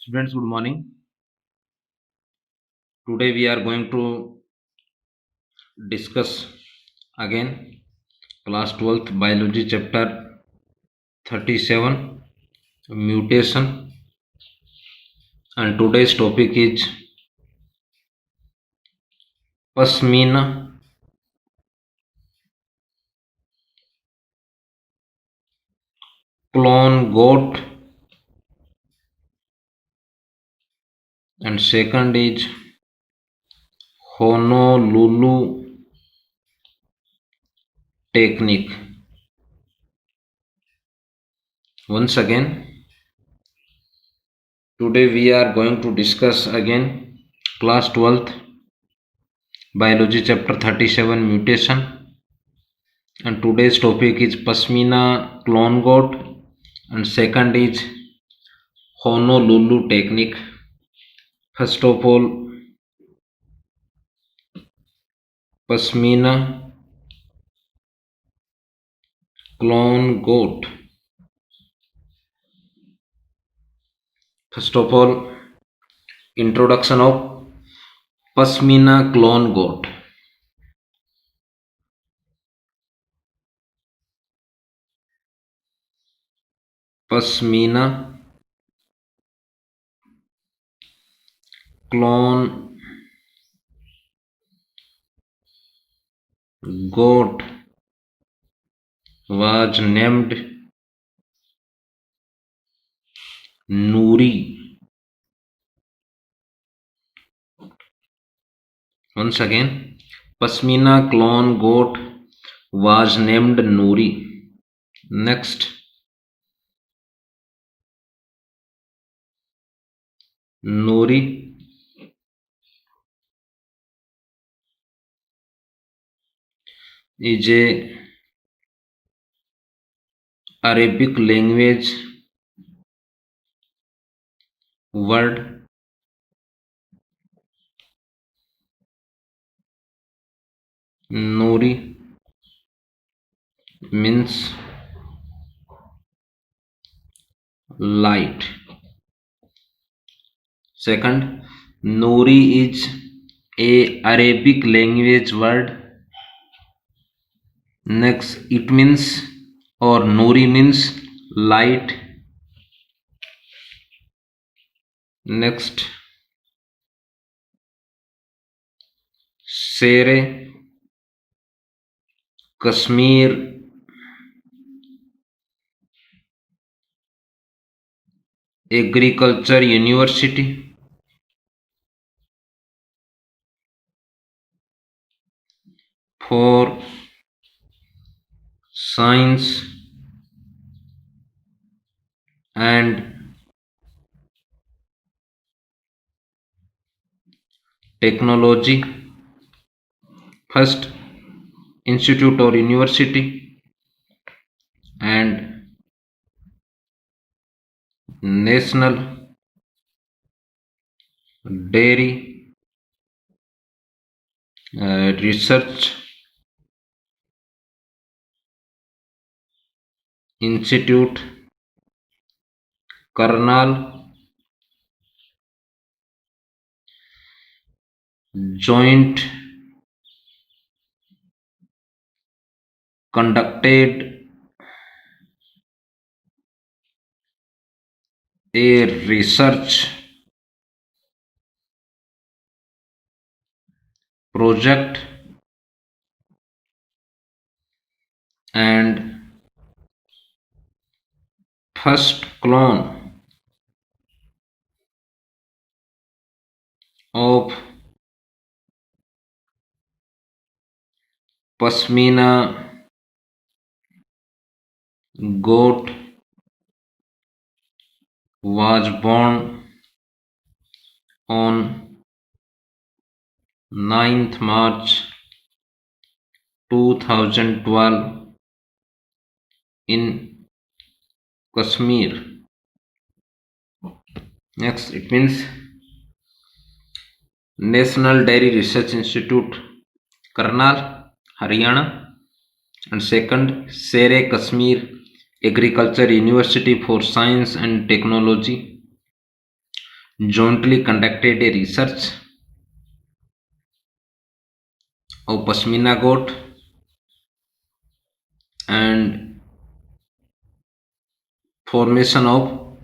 Students, good morning. Today we are going to discuss again class 12th biology chapter 37 mutation, and today's topic is Pashmina, clone goat, and second is Honolulu technique. Once again, today we are going to discuss again class 12th biology chapter 37 mutation, and today's topic is Pashmina clone goat, and second is Honolulu technique. First of all, Pashmina clone goat. First of all, introduction of Pashmina clone goat. Pashmina clone goat was named Nuri. Once again, Pashmina clone goat was named Nuri. Next, Nuri is a Arabic language word Nuri means light. Second, Nuri is a Arabic language word. Next, it means or Nuri means light. Next, Sere Kashmir Agriculture University for Science and Technology. First, institute or university, and National Dairy Research Institute, Karnal, joint conducted a research project, and first clone of Pashmina goat was born on 9th March 2012 in Kashmir. Next, it means National Dairy Research Institute, Karnal, Haryana, and second, Sere Kashmir Agriculture University for Science and Technology, jointly conducted a research of Pashmina goat and formation of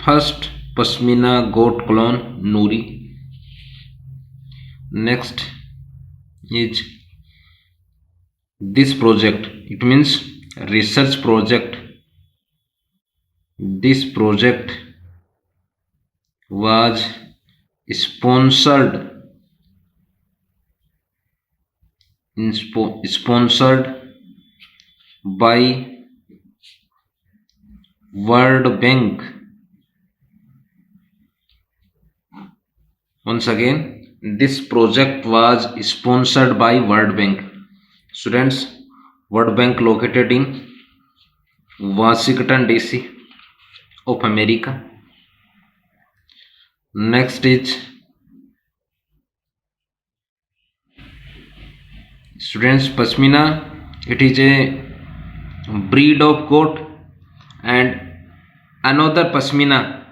first Pashmina goat clone Nuri. Next is this project. It means research project. This project was sponsored by World Bank. Once again, this project was sponsored by World Bank. Students, World Bank located in Washington DC of America. Next is, students, Pashmina. It is a breed of goat, and another Pashmina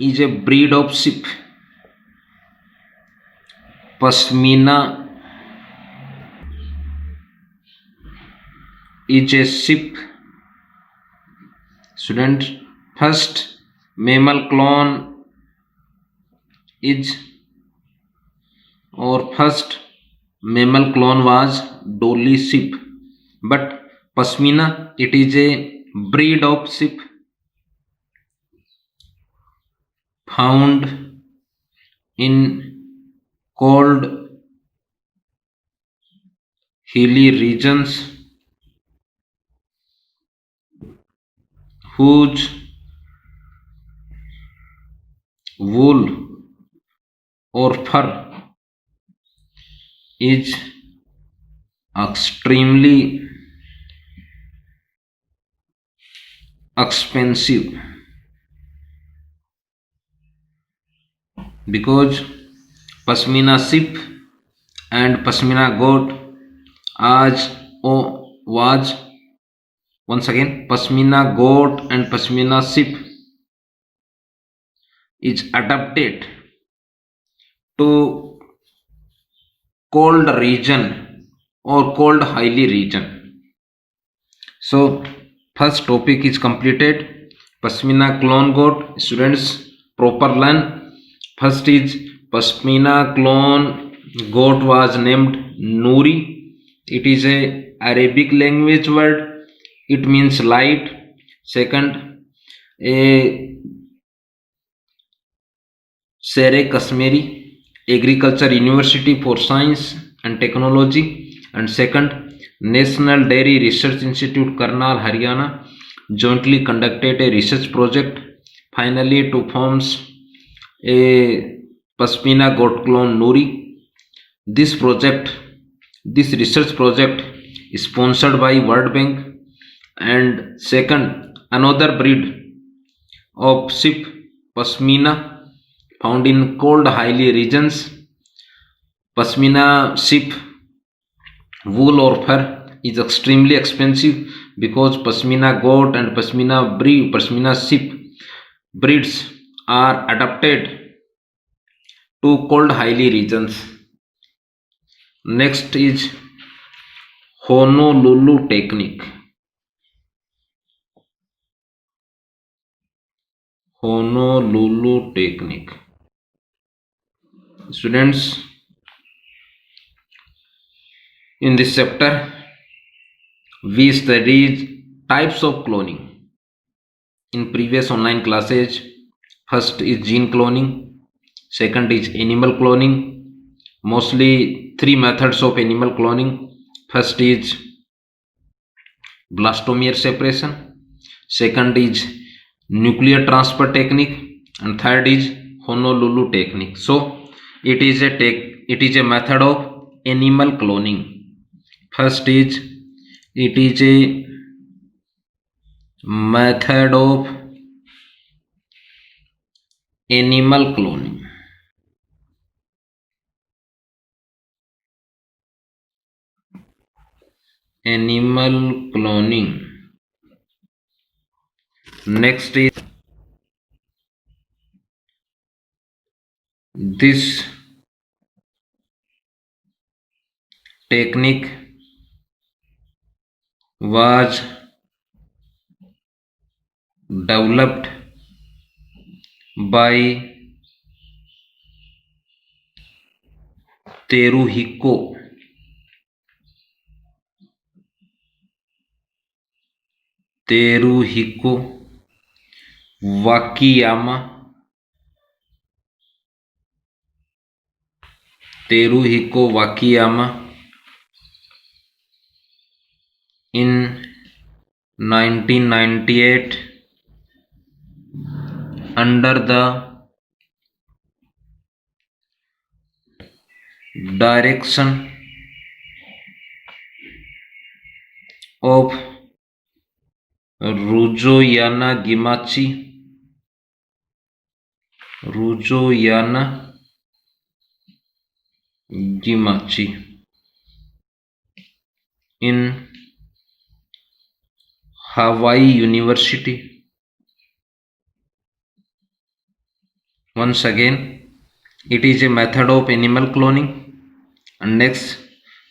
is a breed of sheep. Pashmina is a sheep. Student, first mammal clone is, or first mammal clone was Dolly sheep, but Pashmina, it is a breed of sheep found in cold hilly regions whose wool or fur is extremely expensive, because Pashmina sheep and Pashmina goat was, once again, Pashmina goat and Pashmina sheep is adapted to cold region or cold highly region. So first topic is completed. Pashmina clone goat. Students, proper learn. First is Pashmina clone goat was named Nuri. It is a Arabic language word. It means light. Second, a Sere Kashmiri Agriculture University for Science and Technology, and second, National Dairy Research Institute, Karnal, Haryana, jointly conducted a research project. Finally, to forms a Pashmina goat clone Nuri. This research project is sponsored by World Bank. And second, another breed of sheep, Pashmina, found in cold highly regions. Pashmina sheep wool or fur is extremely expensive, because Pashmina goat and Pashmina sheep breeds are adapted to cold highly regions. Next is Honolulu technique. Honolulu technique. Students, in this chapter, we studied types of cloning. In previous online classes, first is gene cloning, second is animal cloning. Mostly three methods of animal cloning. First is blastomere separation, second is nuclear transfer technique, and third is Honolulu technique. So it is a method of animal cloning. First is, it is a method of animal cloning. Animal cloning. Next is This technique was developed by Teruhiko Wakiyama. In 1998 under the direction of Rujo Yanagimachi in Hawaii University. Once again, it is a method of animal cloning. And next,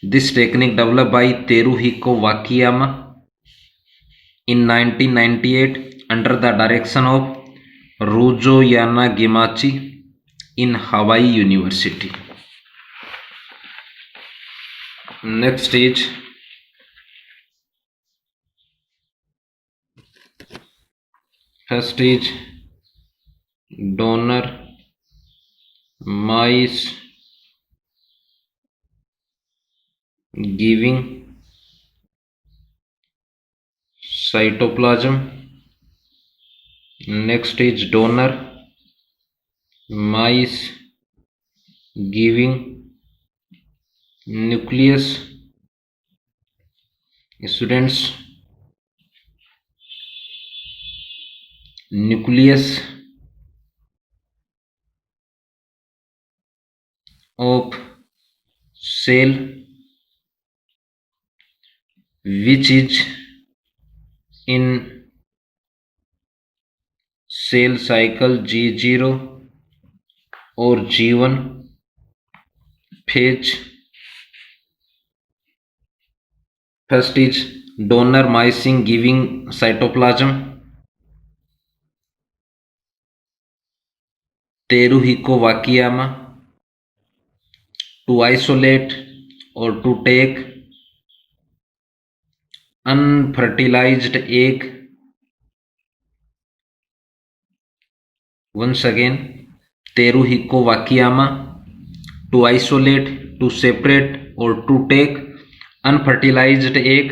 this technique developed by Teruhiko Wakiyama in 1998 under the direction of Rujo Yanagimachi in Hawaii University. Next is first is donor mice giving cytoplasm. Next is donor mice giving nucleus. Students, nucleus of cell which is in cell cycle G0 or G1 phase. First is donor mice giving cytoplasm. Teruhiko Wakiyama to isolate or to take unfertilized egg. Once again, Teruhiko Wakiyama to isolate, to separate or to take unfertilized egg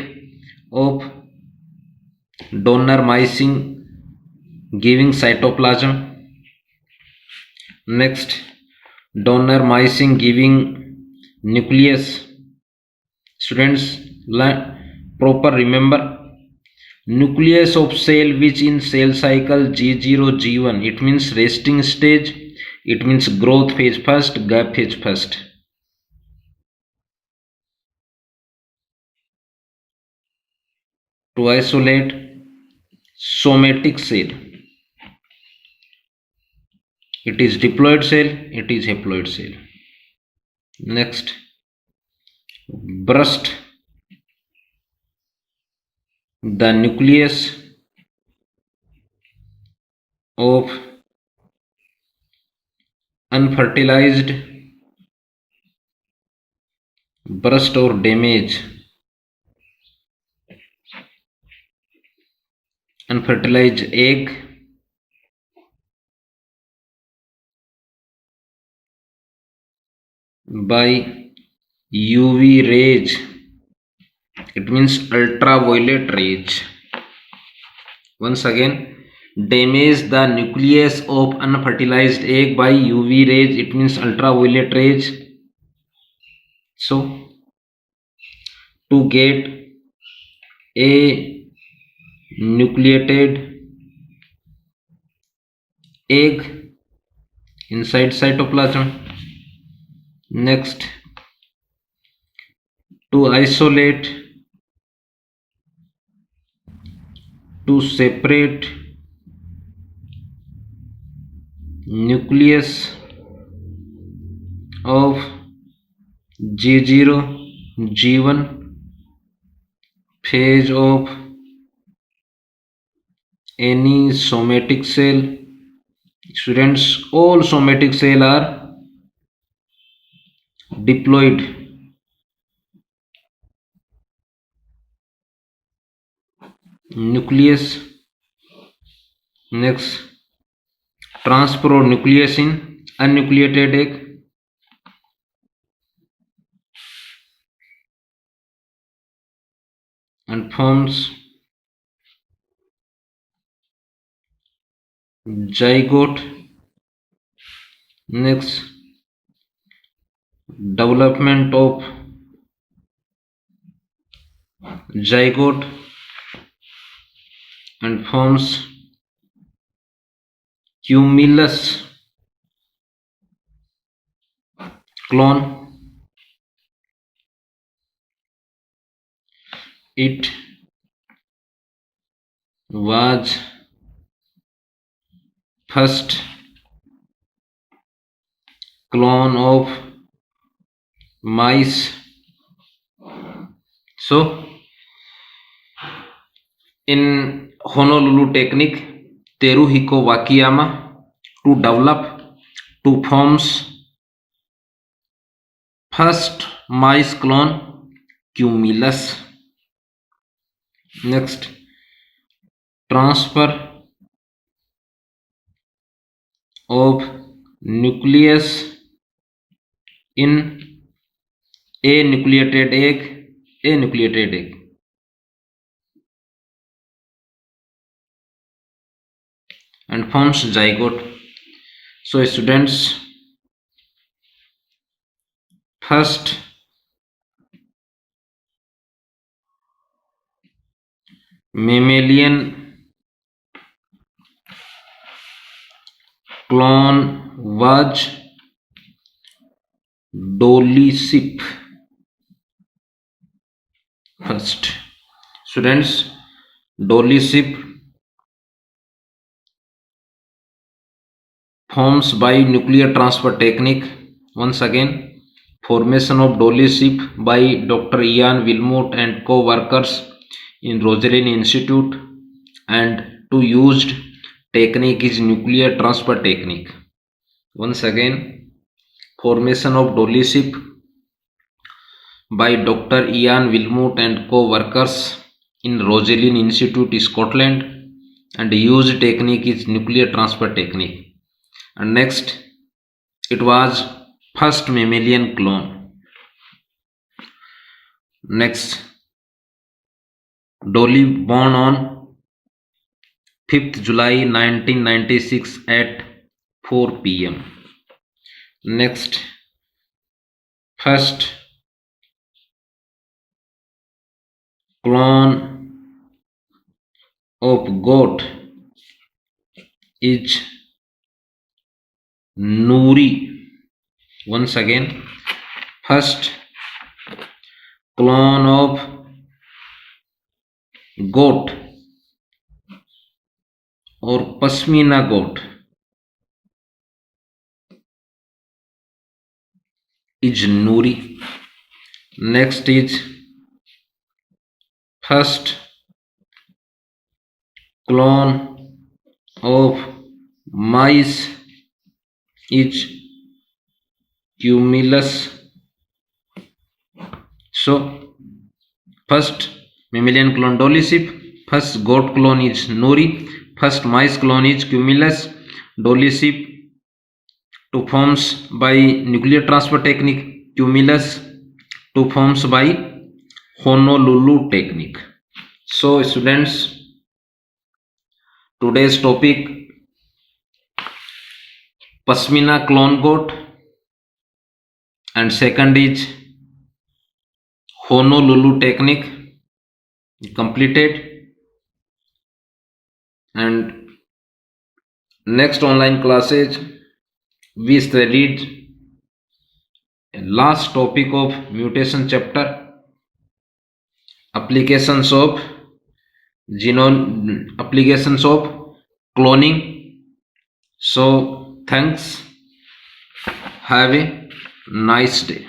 of donor mice giving cytoplasm. Next, donor mice giving nucleus. Students, proper remember, nucleus of cell which in cell cycle G0 G1, it means resting stage, it means growth phase first, gap phase first. To isolate somatic cell, it is diploid cell, it is haploid cell. Next, burst the nucleus of unfertilized, burst or damage unfertilized egg by UV rays, it means ultraviolet rays. Once again, damage the nucleus of unfertilized egg by UV rays, it means ultraviolet rays. So to get a nucleated egg inside cytoplasm. Next, to isolate, to separate nucleus of G0, G1, phase of any somatic cell. Students, all somatic cells are diploid. Nucleus. Next, transfer of nucleus in unnucleated egg. And forms zygote. Next, development of zygote and forms cumulus clone. It was first clone of mice. So in Honolulu technique, Teruhiko Wakayama to develop two forms. First mice clone cumulus. Next, transfer of nucleus in anucleated egg. And forms zygote. So students, first mammalian clone was dolly sheep. First, students, dolly sheep forms by nuclear transfer technique. Once again, formation of dolly sheep by Dr. Ian Wilmot and co-workers in Roslin Institute, and to used technique is nuclear transfer technique. Once again, formation of dolly sheep by Dr. Ian Wilmot and co-workers in Roslin Institute, Scotland, and used technique is nuclear transfer technique. And next, it was first mammalian clone. Next, dolly born on 5th July 1996 at 4 p.m. Next, first clone of goat is Nuri. Once again, first clone of goat or Pashmina goat is Nuri. Next is first clone of mice is cumulus. So first mammalian clone dolly sheep, first goat clone is Nuri, first mice clone is cumulus. Dolly sheep two forms by nuclear transfer technique, cumulus two forms by Honolulu technique. So students, today's topic Pashmina clone goat, and second is Honolulu technique completed. And next online classes we studied last topic of mutation chapter, applications of cloning. So thanks, have a nice day.